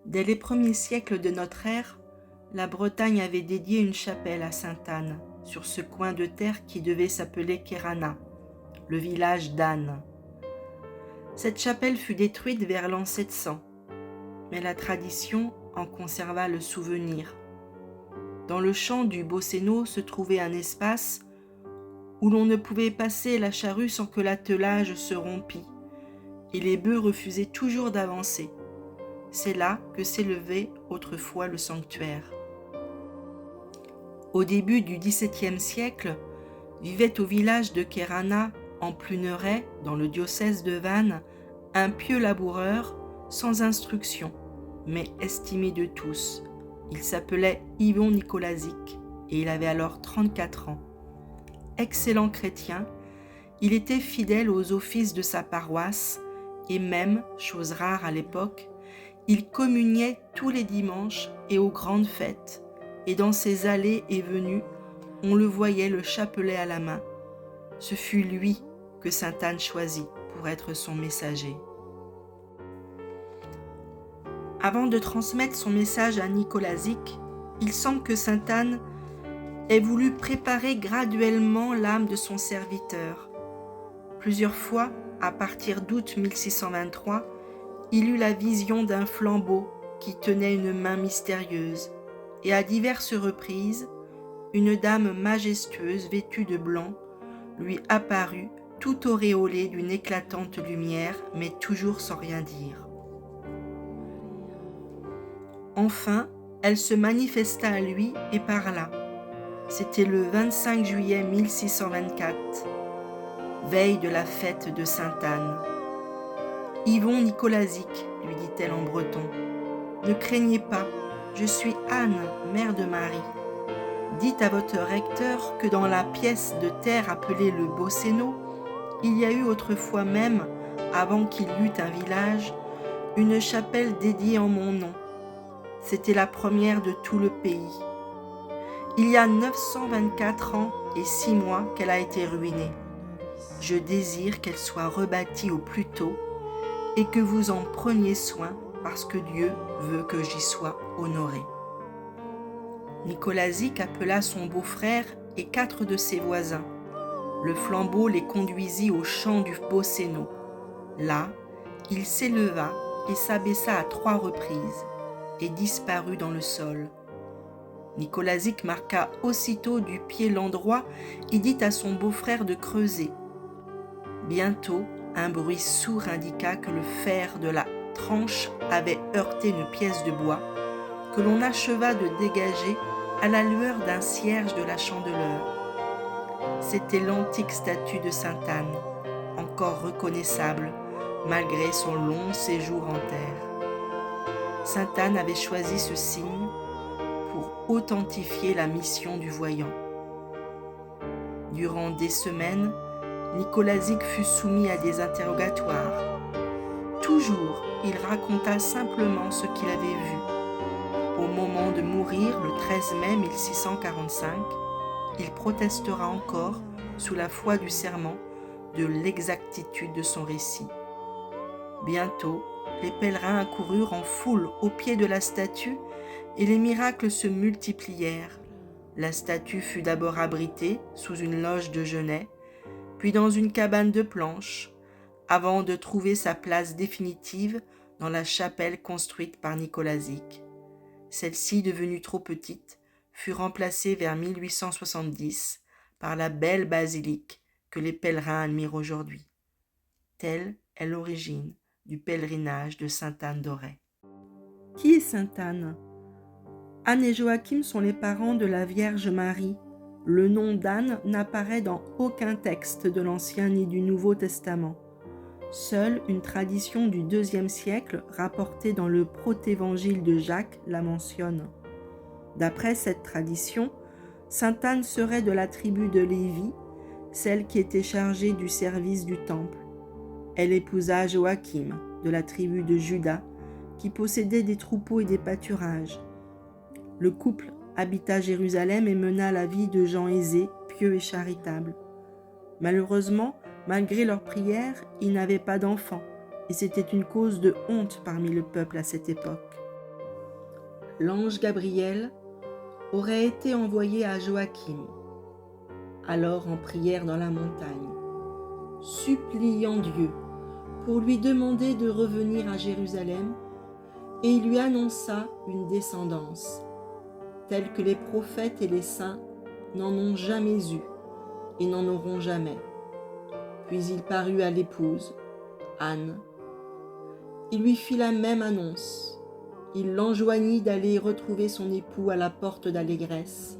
Dès les premiers siècles de notre ère, la Bretagne avait dédié une chapelle à Sainte-Anne, sur ce coin de terre qui devait s'appeler Kerana, le village d'Anne. Cette chapelle fut détruite vers l'an 700, mais la tradition en conserva le souvenir. Dans le champ du Bosséno se trouvait un espace où l'on ne pouvait passer la charrue sans que l'attelage se rompît, et les bœufs refusaient toujours d'avancer. C'est là que s'élevait autrefois le sanctuaire. Au début du XVIIe siècle, vivait au village de Kerana, en Pluneret, dans le diocèse de Vannes, un pieux laboureur, sans instruction, mais estimé de tous. Il s'appelait Yvon Nicolazic et il avait alors 34 ans. Excellent chrétien, il était fidèle aux offices de sa paroisse et même, chose rare à l'époque, il communiait tous les dimanches et aux grandes fêtes, et dans ses allées et venues, on le voyait le chapelet à la main. Ce fut lui que sainte Anne choisit pour être son messager. Avant de transmettre son message à Nicolazic, il semble que sainte Anne ait voulu préparer graduellement l'âme de son serviteur. Plusieurs fois, à partir d'août 1623, il eut la vision d'un flambeau qui tenait une main mystérieuse, et à diverses reprises, une dame majestueuse vêtue de blanc lui apparut tout auréolée d'une éclatante lumière, mais toujours sans rien dire. Enfin, elle se manifesta à lui et parla. C'était le 25 juillet 1624, veille de la fête de sainte Anne. « Yvon Nicolazic, lui dit-elle en breton, ne craignez pas, je suis Anne, mère de Marie. Dites à votre recteur que dans la pièce de terre appelée le Bosséno, il y a eu autrefois même, avant qu'il y eût un village, une chapelle dédiée en mon nom. C'était la première de tout le pays. Il y a 924 ans et 6 mois qu'elle a été ruinée. Je désire qu'elle soit rebâtie au plus tôt et que vous en preniez soin parce que Dieu veut que j'y sois honoré. » Nicolazic appela son beau-frère et 4 de ses voisins. Le flambeau les conduisit au champ du Bosséno. Là, il s'éleva et s'abaissa à 3 reprises et disparut dans le sol. Nicolazic marqua aussitôt du pied l'endroit et dit à son beau-frère de creuser. Bientôt, un bruit sourd indiqua que le fer de la tranche avait heurté une pièce de bois que l'on acheva de dégager à la lueur d'un cierge de la chandeleur. C'était l'antique statue de sainte Anne, encore reconnaissable malgré son long séjour en terre. Sainte Anne avait choisi ce signe pour authentifier la mission du voyant. Durant des semaines, Nicolazic fut soumis à des interrogatoires. Toujours, il raconta simplement ce qu'il avait vu. Au moment de mourir, le 13 mai 1645, il protestera encore, sous la foi du serment, de l'exactitude de son récit. Bientôt, les pèlerins accoururent en foule au pied de la statue et les miracles se multiplièrent. La statue fut d'abord abritée sous une loge de genêt, puis dans une cabane de planches, avant de trouver sa place définitive dans la chapelle construite par Nicolazic. Celle-ci, devenue trop petite, fut remplacée vers 1870 par la belle basilique que les pèlerins admirent aujourd'hui. Telle est l'origine du pèlerinage de sainte Anne d'Auray. Qui est sainte Anne ? Anne et Joachim sont les parents de la Vierge Marie. Le nom d'Anne n'apparaît dans aucun texte de l'Ancien ni du Nouveau Testament. Seule une tradition du IIe siècle, rapportée dans le protévangile de Jacques, la mentionne. D'après cette tradition, sainte Anne serait de la tribu de Lévi, celle qui était chargée du service du temple. Elle épousa Joachim, de la tribu de Juda, qui possédait des troupeaux et des pâturages. Le couple habita Jérusalem et mena la vie de gens aisés, pieux et charitables. Malheureusement, malgré leurs prières, ils n'avaient pas d'enfants, et c'était une cause de honte parmi le peuple à cette époque. l'ange Gabriel aurait été envoyé à Joachim, alors en prière dans la montagne, suppliant Dieu pour lui demander de revenir à Jérusalem, et il lui annonça une descendance, telle que les prophètes et les saints n'en ont jamais eu et n'en auront jamais. Puis il parut à l'épouse, Anne. Il lui fit la même annonce. Il l'enjoignit d'aller retrouver son époux à la porte d'allégresse.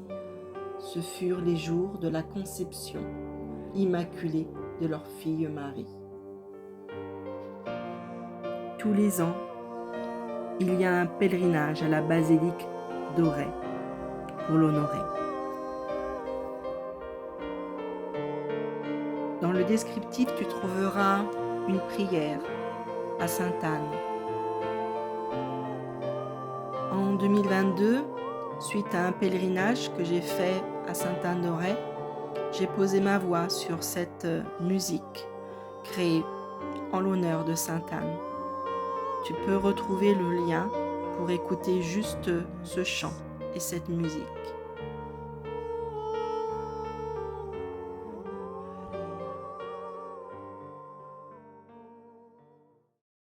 Ce furent les jours de la conception immaculée de leur fille Marie. Tous les ans, il y a un pèlerinage à la basilique d'Auray pour l'honorer. Dans le descriptif, tu trouveras une prière à Sainte-Anne. En 2022, suite à un pèlerinage que j'ai fait à Sainte-Anne d'Auray, j'ai posé ma voix sur cette musique créée en l'honneur de Sainte-Anne. Tu peux retrouver le lien pour écouter juste ce chant et cette musique.